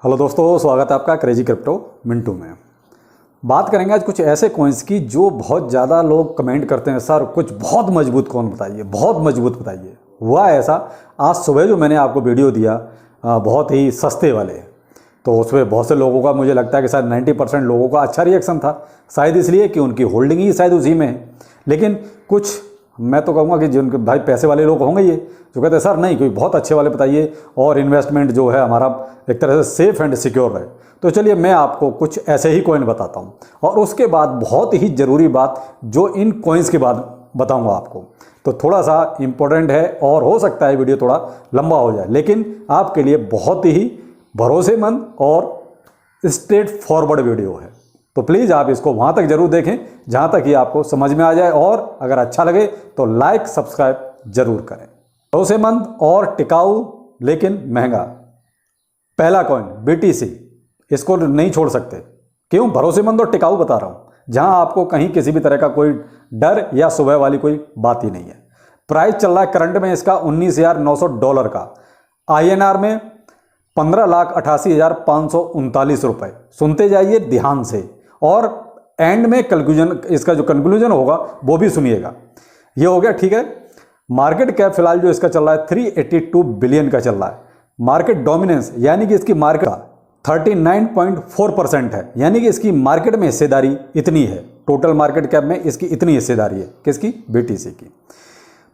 Hello दोस्तों, स्वागत है आपका क्रेजी क्रिप्टो मिंटू में। बात करेंगे आज कुछ ऐसे कॉइन्स की जो बहुत ज़्यादा लोग कमेंट करते हैं, सर कुछ बहुत मजबूत कॉइन बताइए, बहुत मजबूत बताइए। हुआ ऐसा, आज सुबह जो मैंने आपको वीडियो दिया बहुत ही सस्ते वाले, तो उसमें बहुत से लोगों का मुझे लगता है कि शायद 90% लोगों का अच्छा रिएक्शन था। शायद इसलिए कि उनकी होल्डिंग ही शायद उसी में है। लेकिन कुछ मैं तो कहूँगा कि जिनके भाई पैसे वाले लोग होंगे ये, जो कहते हैं सर नहीं कोई बहुत अच्छे वाले बताइए और इन्वेस्टमेंट जो है हमारा एक तरह से सेफ़ एंड सिक्योर रहे। तो चलिए मैं आपको कुछ ऐसे ही कॉइन बताता हूँ, और उसके बाद बहुत ही ज़रूरी बात जो इन कॉइन्स के बाद बताऊँगा आपको, तो थोड़ा सा इम्पोर्टेंट है और हो सकता है वीडियो थोड़ा लंबा हो जाए, लेकिन आपके लिए बहुत ही भरोसेमंद और स्ट्रेट फॉरवर्ड वीडियो है। तो प्लीज़ आप इसको वहाँ तक ज़रूर देखें जहाँ तक ये आपको समझ में आ जाए, और अगर अच्छा लगे तो लाइक सब्सक्राइब ज़रूर करें। भरोसेमंद और टिकाऊ लेकिन महंगा पहला कॉइन BTC, इसको नहीं छोड़ सकते। क्यों भरोसेमंद और टिकाऊ बता रहा हूँ? जहाँ आपको कहीं किसी भी तरह का कोई डर या सुबह वाली कोई बात ही नहीं है। प्राइस चल रहा है करंट में इसका $19,900 का, INR में 15,88,539 रुपये। सुनते जाइए ध्यान से, और एंड में कंक्लूजन, इसका जो कंक्लूजन होगा वो भी सुनिएगा। ये हो गया, ठीक है। मार्केट कैप फिलहाल जो इसका चल रहा है 382 बिलियन का चल रहा है। मार्केट डोमिनेंस यानी कि इसकी मार्केट का 39.4% है, यानी कि इसकी मार्केट में हिस्सेदारी इतनी है। टोटल मार्केट कैप में इसकी इतनी हिस्सेदारी है, किसकी? BTC की।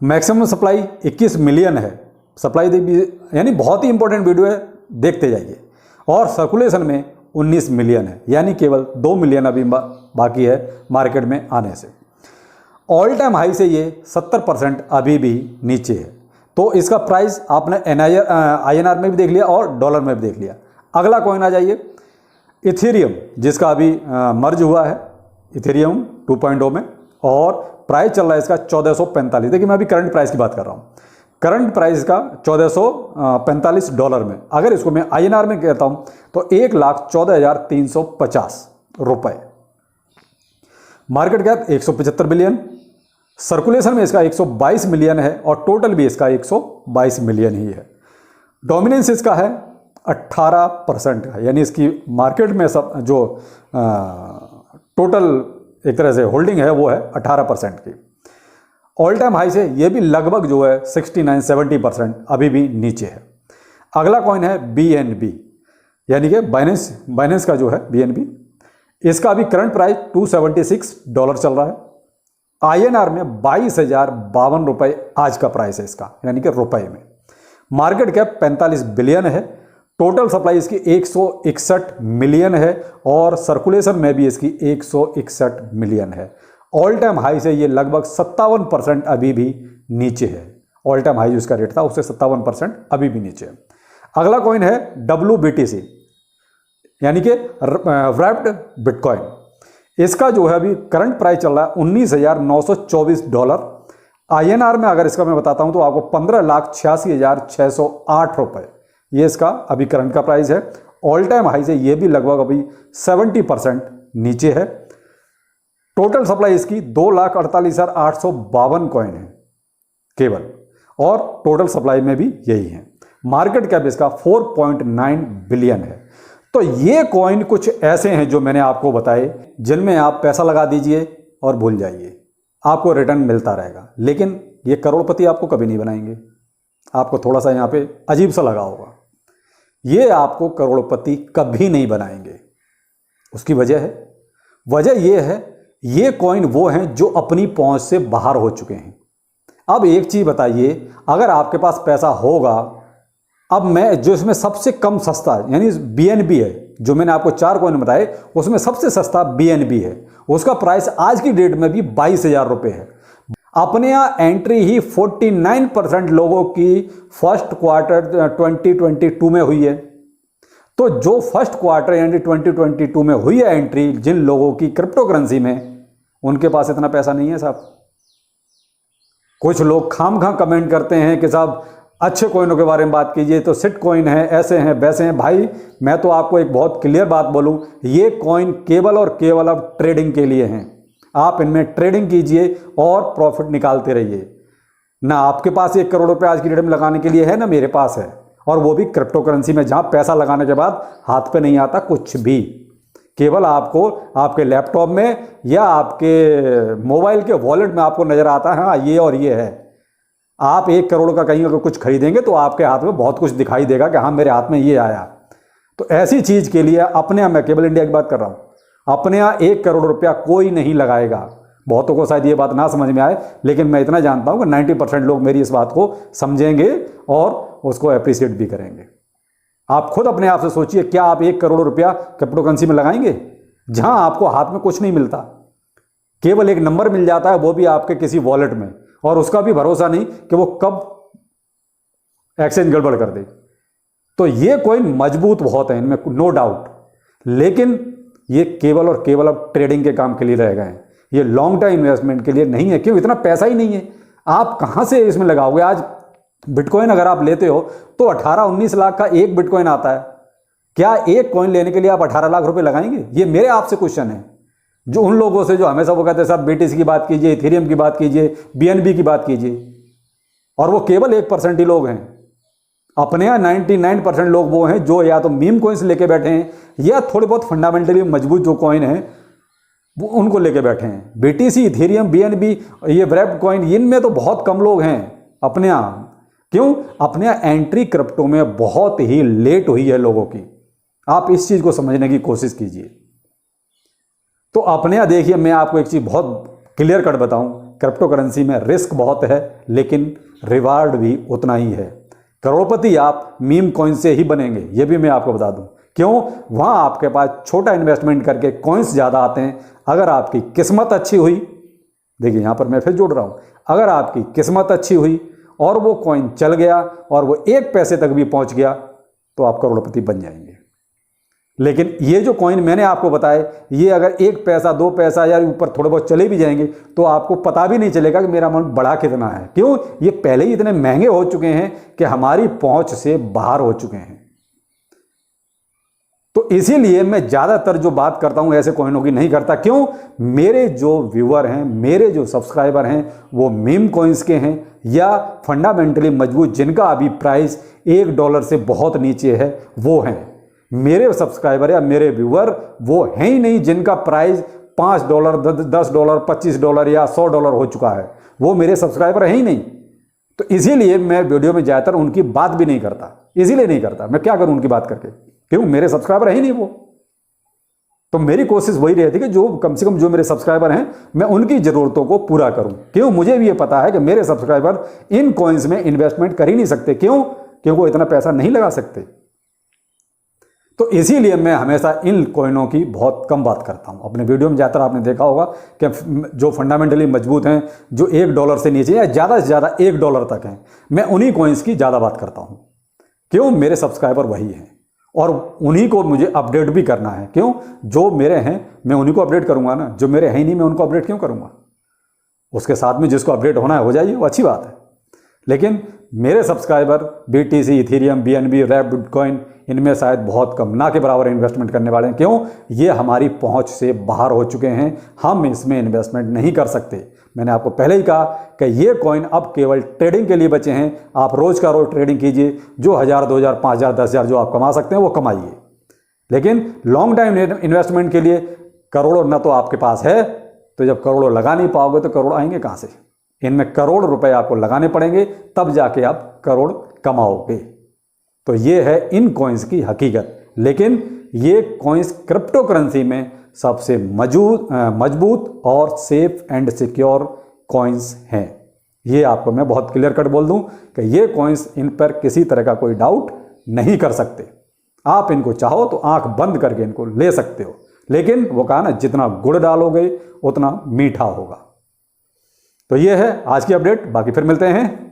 मैक्सिमम सप्लाई 21 मिलियन है। सप्लाई यानी बहुत ही इंपॉर्टेंट वीडियो है, देखते जाइए। और सर्कुलेशन में 19 मिलियन है, यानी केवल 2 मिलियन अभी बाकी है मार्केट में आने से। ऑल टाइम हाई से ये 70% अभी भी नीचे है। तो इसका प्राइस आपने INR में भी देख लिया और डॉलर में भी देख लिया। अगला कॉइन आ जाइए, इथेरियम, जिसका अभी मर्ज हुआ है इथेरियम 2.0 में, और प्राइस चल रहा है इसका 1445। देखिए मैं अभी करंट प्राइस की बात कर रहा हूँ। करंट प्राइस का $1445 में, अगर इसको मैं INR में कहता हूँ तो 1,14,350 रुपये। मार्केट कैप 175 बिलियन, सर्कुलेशन में इसका 122 मिलियन है, और टोटल भी इसका 122 मिलियन ही है। डोमिनेंस इसका है 18% का, यानी इसकी मार्केट में सब जो टोटल एक तरह से होल्डिंग है वो है 18% की। ऑल टाइम हाई से ये भी लगभग जो है 69-70% अभी भी नीचे है। अगला कॉइन है BNB, यानी कि बाइनेंस का जो है BNB, इसका अभी करंट प्राइस $276 चल रहा है। INR में 22,052 रुपये आज का प्राइस है इसका, यानी कि रुपए में। मार्केट कैप 45 बिलियन है। टोटल सप्लाई इसकी 161 मिलियन है, और सर्कुलेशन में भी इसकी 161 मिलियन है। ऑल टाइम हाई से ये लगभग 57% अभी भी नीचे है। ऑल टाइम हाई जो इसका रेट था उससे 57% अभी भी नीचे है। अगला कॉइन है WBTC, यानी कि रैप्ड बिटकॉइन। इसका जो है अभी करंट प्राइस चल रहा है $19,924। INR में अगर इसका मैं बताता हूं तो आपको 15,86,608 रुपये, ये इसका अभी करंट का प्राइस है। ऑल टाइम हाई से ये भी लगभग अभी 70% नीचे है। टोटल सप्लाई इसकी 2,48,852 कॉइन है केवल, और टोटल सप्लाई में भी यही है। मार्केट कैप इसका 4.9 बिलियन है। तो ये कॉइन कुछ ऐसे हैं जो मैंने आपको बताए, जिनमें आप पैसा लगा दीजिए और भूल जाइए, आपको रिटर्न मिलता रहेगा। लेकिन ये करोड़पति आपको कभी नहीं बनाएंगे। आपको थोड़ा सा यहाँ पे अजीब सा लगा होगा, ये आपको करोड़पति कभी नहीं बनाएंगे। उसकी वजह ये है, ये कॉइन वो हैं जो अपनी पहुंच से बाहर हो चुके हैं। अब एक चीज बताइए, अगर आपके पास पैसा होगा, अब मैं जो इसमें सबसे कम सस्ता यानी BNB है, जो मैंने आपको 4 कॉइन बताए उसमें सबसे सस्ता BNB है। उसका प्राइस आज की डेट में भी 22,000 रुपये है। अपने यहाँ एंट्री ही 49% लोगों की फर्स्ट क्वार्टर 2022 में हुई है। तो जो फर्स्ट क्वार्टर यानी 2022 में हुई है एंट्री जिन लोगों की क्रिप्टो करेंसी में, उनके पास इतना पैसा नहीं है साहब। कुछ लोग खाम कमेंट करते हैं कि साहब अच्छे कॉइनों के बारे में बात कीजिए, तो सिट कॉइन है, ऐसे हैं वैसे हैं। भाई मैं तो आपको एक बहुत क्लियर बात बोलूं, ये कॉइन केवल और केवल अब ट्रेडिंग के लिए हैं। आप इनमें ट्रेडिंग कीजिए और प्रॉफिट निकालते रहिए। ना आपके पास 1 करोड़ रुपए आज की डेट में लगाने के लिए है, ना मेरे पास है। और वो भी क्रिप्टो करेंसी में, जहां पैसा लगाने के बाद हाथ पे नहीं आता कुछ भी, केवल आपको आपके लैपटॉप में या आपके मोबाइल के वॉलेट में आपको नजर आता है हाँ ये और ये है। आप 1 करोड़ का कहीं अगर कुछ खरीदेंगे तो आपके हाथ में बहुत कुछ दिखाई देगा कि हाँ मेरे हाथ में ये आया। तो ऐसी चीज के लिए अपने यहाँ, मैं केवल इंडिया की बात कर रहा हूं, अपने यहाँ 1 करोड़ रुपया कोई नहीं लगाएगा। बहुतों को शायद ये बात ना समझ में आए, लेकिन मैं इतना जानता हूं कि 90% लोग मेरी इस बात को समझेंगे और उसको अप्रिशिएट भी करेंगे। आप खुद अपने आप से सोचिए, क्या आप 1 करोड़ रुपया क्रिप्टो करेंसी में लगाएंगे जहां आपको हाथ में कुछ नहीं मिलता, केवल एक नंबर मिल जाता है, वो भी आपके किसी वॉलेट में, और उसका भी भरोसा नहीं कि वो कब एक्सचेंज गड़बड़ कर दे। तो ये कॉइन मजबूत बहुत है, इनमें नो डाउट, लेकिन ये केवल और केवल अब ट्रेडिंग के काम के लिए रह गए हैं। ये लॉन्ग टर्म इन्वेस्टमेंट के लिए नहीं है, क्यों? इतना पैसा ही नहीं है। आप कहां से इसमें लगाओगे? आज बिटकॉइन अगर आप लेते हो तो 18-19 लाख का एक बिटकॉइन आता है। क्या एक कॉइन लेने के लिए आप 18 लाख रुपए लगाएंगे? ये मेरे आपसे क्वेश्चन है। जो उन लोगों से जो हमेशा वो कहते हैं साहब बीटीसी की बात कीजिए, इथेरियम की बात कीजिए, बीएनबी की बात कीजिए, और वो केवल 1% ही लोग हैं। अपने यहाँ 99% लोग वो हैं जो या तो मीम कॉइन्स लेके बैठे हैं या थोड़े बहुत फंडामेंटली मजबूत जो कॉइन है वो उनको लेके बैठे हैं। बीटीसी, इथेरियम, बीएनबी, ये व्रैप्ड कॉइन, इनमें तो बहुत कम लोग हैं अपने यहाँ। क्यों? अपने यहाँ एंट्री क्रिप्टो में बहुत ही लेट हुई है लोगों की। आप इस चीज को समझने की कोशिश कीजिए। तो अपने यहाँ देखिए, मैं आपको एक चीज बहुत क्लियर कट बताऊं, क्रिप्टो करेंसी में रिस्क बहुत है लेकिन रिवार्ड भी उतना ही है। करोड़पति आप मीम कॉइन से ही बनेंगे, ये भी मैं आपको बता दूं। क्यों? वहां आपके पास छोटा इन्वेस्टमेंट करके कॉइन्स ज्यादा आते हैं। अगर आपकी किस्मत अच्छी हुई, देखिए यहां पर मैं फिर जोड़ रहा हूं, अगर आपकी किस्मत अच्छी हुई और वो कॉइन चल गया और वो 1 पैसे तक भी पहुंच गया तो आप करोड़पति बन जाएंगे। लेकिन ये जो कॉइन मैंने आपको बताए, ये अगर 1 पैसा 2 पैसा या ऊपर थोड़े बहुत चले भी जाएंगे तो आपको पता भी नहीं चलेगा कि मेरा अमाउंट बढ़ा कितना है। क्यों? ये पहले ही इतने महंगे हो चुके हैं कि हमारी पहुंच से बाहर हो चुके हैं। तो इसीलिए मैं ज्यादातर जो बात करता हूं ऐसे कॉइनों की नहीं करता। क्यों? मेरे जो व्यूअर हैं, मेरे जो सब्सक्राइबर हैं, वो मीम कॉइन्स के हैं या फंडामेंटली मजबूत, जिनका अभी प्राइस $1 से बहुत नीचे है, वो हैं। मेरे सब्सक्राइबर या मेरे व्यूअर वो हैं ही नहीं जिनका प्राइस $5, $10, $25 या $100 हो चुका है। वो मेरे सब्सक्राइबर हैं ही नहीं। तो इसीलिए मैं वीडियो में ज्यादातर उनकी बात भी नहीं करता। इसीलिए नहीं करता, मैं क्या करूं उनकी बात करके? क्यों? मेरे सब्सक्राइबर है ही नहीं वो। तो मेरी कोशिश वही रहती है कि जो कम से कम जो मेरे सब्सक्राइबर हैं, मैं उनकी जरूरतों को पूरा करूं। क्यों? मुझे भी ये पता है कि मेरे सब्सक्राइबर इन कॉइन्स में इन्वेस्टमेंट कर ही नहीं सकते। क्यों? क्योंकि वो इतना पैसा नहीं लगा सकते। तो इसीलिए मैं हमेशा इन कॉइनों की बहुत कम बात करता हूं अपने वीडियो में। ज़्यादातर आपने देखा होगा कि जो फंडामेंटली मजबूत हैं, जो $1 से नीचे या ज़्यादा से ज़्यादा $1 तक हैं, मैं उन्हीं कॉइन्स की ज़्यादा बात करता हूं। क्यों? मेरे सब्सक्राइबर वही हैं और उन्हीं को मुझे अपडेट भी करना है। क्यों? जो मेरे हैं मैं उन्हीं को अपडेट करूंगा ना, जो मेरे हैं ही नहीं मैं उनको अपडेट क्यों करूंगा? उसके साथ में जिसको अपडेट होना है हो जाइए, वो अच्छी बात है। लेकिन मेरे subscriber BTC, Ethereum, BNB, wrapped bitcoin, इनमें शायद बहुत कम, ना के बराबर इन्वेस्टमेंट करने वाले हैं। क्यों? ये हमारी पहुंच से बाहर हो चुके हैं, हम इसमें इन्वेस्टमेंट नहीं कर सकते। मैंने आपको पहले ही कहा कि ये कॉइन अब केवल ट्रेडिंग के लिए बचे हैं। आप रोज का रोज ट्रेडिंग कीजिए, जो 1000, 2000, 5000, 10,000 जो आप कमा सकते हैं वो कमाइए। लेकिन लॉन्ग टाइम इन्वेस्टमेंट के लिए करोड़ों न तो आपके पास है, तो जब करोड़ों लगा नहीं पाओगे तो करोड़ आएंगे कहां से? इनमें करोड़ रुपए आपको लगाने पड़ेंगे, तब जाके आप करोड़ कमाओगे। तो ये है इन कॉइन्स की हकीकत। लेकिन ये कॉइन्स क्रिप्टो करेंसी में सबसे मजबूत और सेफ एंड सिक्योर कॉइन्स हैं। ये आपको मैं बहुत क्लियर कट बोल दूं कि ये कॉइन्स, इन पर किसी तरह का कोई डाउट नहीं कर सकते। आप इनको चाहो तो आंख बंद करके इनको ले सकते हो, लेकिन वो कहा ना, जितना गुड़ डालोगे उतना मीठा होगा। तो ये है आज की अपडेट। बाकी फिर मिलते हैं